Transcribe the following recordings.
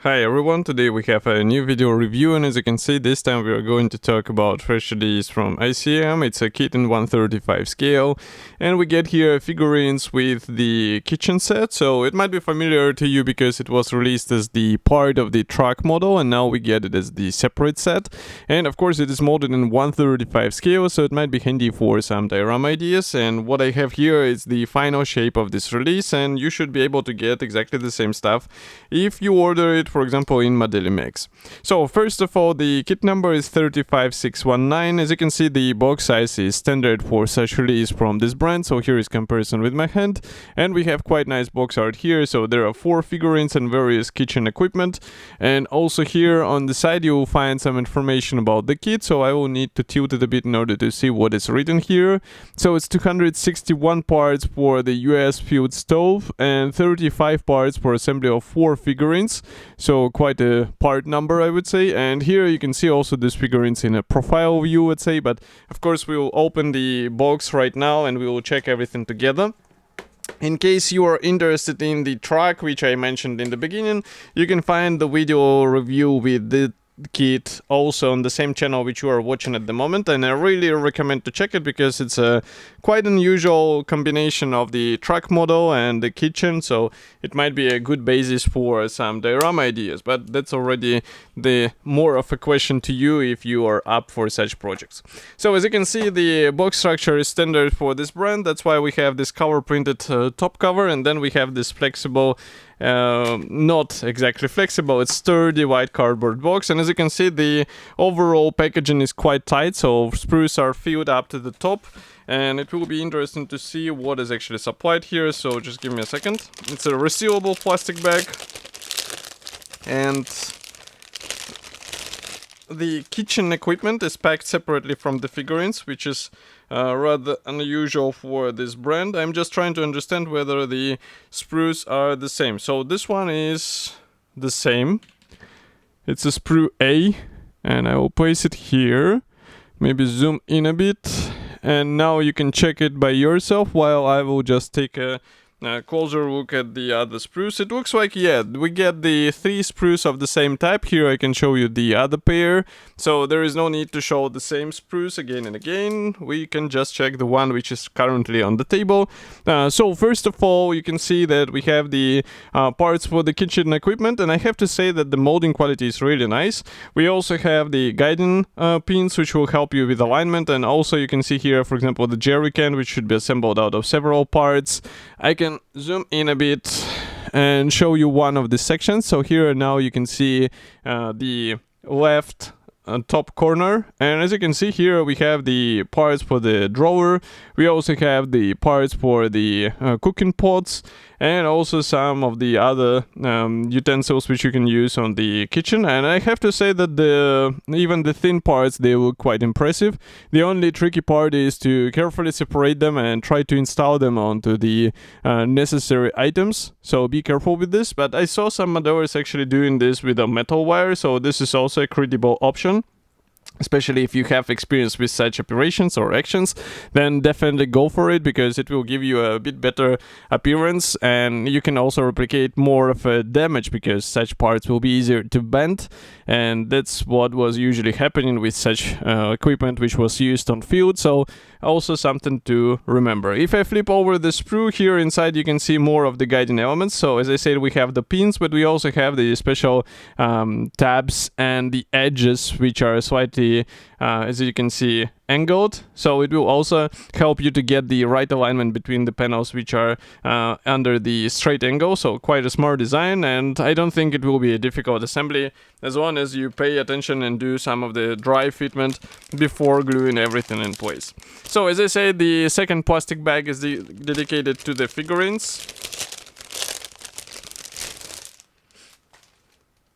Hi everyone, today we have a new video review, and as you can see, this time we are going to talk about fresh release from ICM. It's a kit in 1/35 scale, and we get here figurines with the kitchen set. So it might be familiar to you because it was released as the part of the truck model, and now we get it as the separate set. And of course it is molded in 1/35 scale, so it might be handy for some diorama ideas. And what I have here is the final shape of this release, and you should be able to get exactly the same stuff if you order it, for example, in Modelimex. So first of all, the kit number is 35619. As you can see, the box size is standard for such release from this brand. So here is comparison with my hand, and we have quite nice box art here. So there are 4 figurines and various kitchen equipment, and also here on the side you will find some information about the kit. So I will need to tilt it a bit in order to see what is written here. So it's 261 parts for the US field stove and 35 parts for assembly of 4 figurines. So quite a part number, I would say. And here you can see also these figurines in a profile view, let's say. But of course we will open the box right now and we will check everything together. In case you are interested in the truck, which I mentioned in the beginning, you can find the video review with the kit also on the same channel which you are watching at the moment, and I really recommend to check it because it's a quite unusual combination of the truck model and the kitchen, so it might be a good basis for some diorama ideas, but that's already the more of a question to you if you are up for such projects. So as you can see, the box structure is standard for this brand. That's why we have this cover printed top cover, and then we have this flexible, not exactly flexible, it's sturdy white cardboard box. And as you can see, the overall packaging is quite tight, so sprues are filled up to the top, and it will be interesting to see what is actually supplied here. So just give me a second. It's a resealable plastic bag, and the kitchen equipment is packed separately from the figurines, which is rather unusual for this brand. I'm just trying to understand whether the sprues are the same. So this one is the same. It's a sprue A, and I will place it here. Maybe zoom in a bit, and now you can check it by yourself while I will just take a closer look at the other sprues. It looks like, yeah, we get the 3 sprues of the same type. Here I can show you the other pair, so there is no need to show the same sprues again and again. We can just check the one which is currently on the table. So first of all, you can see that we have the parts for the kitchen equipment, and I have to say that the molding quality is really nice. We also have the guiding pins which will help you with alignment, and also you can see here, for example, the jerry can, which should be assembled out of several parts. I can zoom in a bit and show you one of the sections. So here now you can see the left top corner, and as you can see here we have the parts for the drawer. We also have the parts for the cooking pots, and also some of the other utensils which you can use on the kitchen. And I have to say that even the thin parts, they look quite impressive. The only tricky part is to carefully separate them and try to install them onto the necessary items, so be careful with this. But I saw some modelers actually doing this with a metal wire, so this is also a credible option. Especially if you have experience with such operations or actions, then definitely go for it, because it will give you a bit better appearance, and you can also replicate more of a damage because such parts will be easier to bend, and that's what was usually happening with such equipment which was used on field. So also something to remember. If I flip over the sprue here inside, you can see more of the guiding elements. So as I said, we have the pins, but we also have the special tabs and the edges which are slightly, as you can see, angled. So it will also help you to get the right alignment between the panels which are under the straight angle. So quite a smart design, and I don't think it will be a difficult assembly as long as you pay attention and do some of the dry fitment before gluing everything in place. So as I said, the second plastic bag is dedicated to the figurines.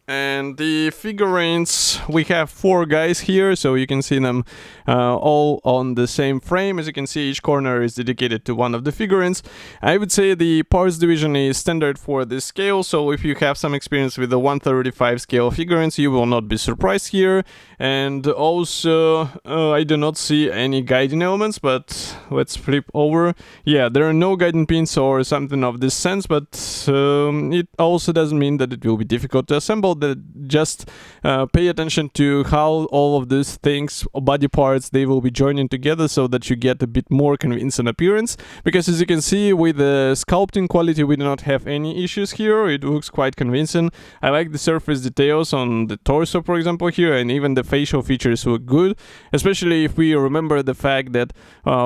And the figurines, we have 4 guys here, so you can see them all on the same frame. As you can see, each corner is dedicated to one of the figurines. I would say the parts division is standard for this scale, so if you have some experience with the 1/35 scale figurines, you will not be surprised here. And also, I do not see any guiding elements, but let's flip over. Yeah, there are no guiding pins or something of this sense, but it also doesn't mean that it will be difficult to assemble. that just pay attention to how all of these things, body parts, they will be joining together so that you get a bit more convincing appearance. Because as you can see, with the sculpting quality, we do not have any issues here. It looks quite convincing. I like the surface details on the torso, for example, here, and even the facial features look good, especially if we remember the fact that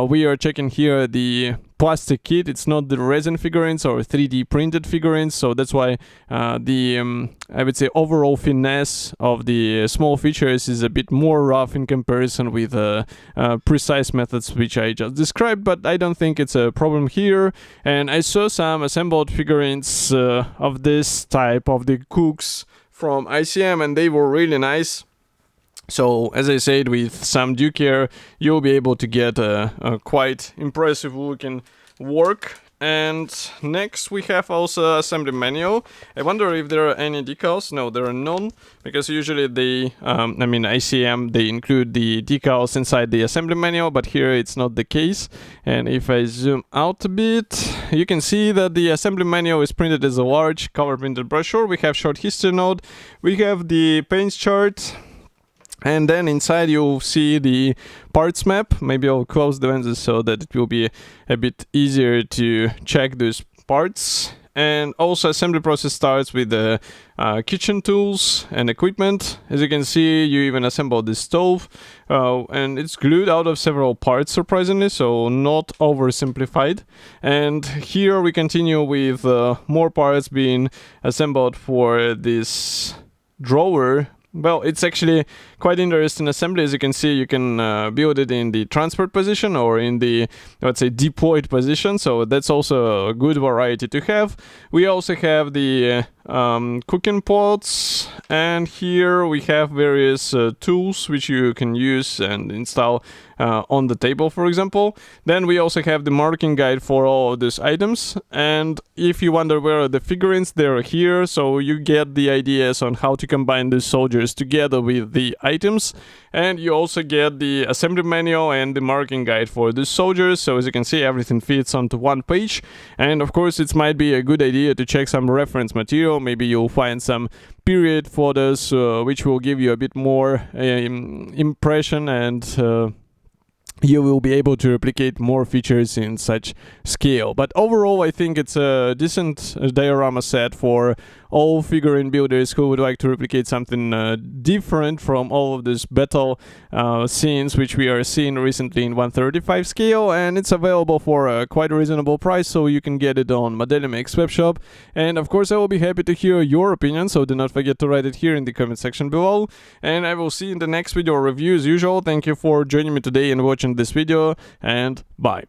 we are checking here the plastic kit. It's not the resin figurines or 3D printed figurines, so that's why the I would say overall finesse of the small features is a bit more rough in comparison with precise methods which I just described, but I don't think it's a problem here. And I saw some assembled figurines of this type of the cooks from ICM, and they were really nice. So, as I said, with some due care, you'll be able to get a quite impressive looking work. And next we have also assembly manual. I wonder if there are any decals. No, there are none, because usually they, ICM, they include the decals inside the assembly manual, but here it's not the case. And if I zoom out a bit, you can see that the assembly manual is printed as a large cover printed brochure. We have short history note, we have the paints chart, and then inside you'll see the parts map. Maybe I'll close the lenses so that it will be a bit easier to check those parts. And also assembly process starts with the kitchen tools and equipment. As you can see, you even assemble the stove, and it's glued out of several parts, surprisingly, so not oversimplified. And here we continue with more parts being assembled for this drawer. Well, it's actually quite interesting assembly. As you can see, you can build it in the transport position or in the, let's say, deployed position. So that's also a good variety to have. We also have the cooking pots, and here we have various tools which you can use and install on the table, for example. Then we also have the marking guide for all of these items, and if you wonder where are the figurines, they're here, so you get the ideas on how to combine the soldiers together with the items. And you also get the assembly manual and the marking guide for the soldiers. So as you can see, everything fits onto one page. And of course, it might be a good idea to check some reference material. Maybe you'll find some period photos which will give you a bit more impression, and you will be able to replicate more features in such scale. But overall, I think it's a decent diorama set for all figurine builders who would like to replicate something different from all of these battle scenes which we are seeing recently in 1/35 scale. And it's available for a quite reasonable price, so you can get it on Modelimix webshop. And of course, I will be happy to hear your opinion, so do not forget to write it here in the comment section below. And I will see you in the next video review as usual. Thank you for joining me today and watching this video, and bye.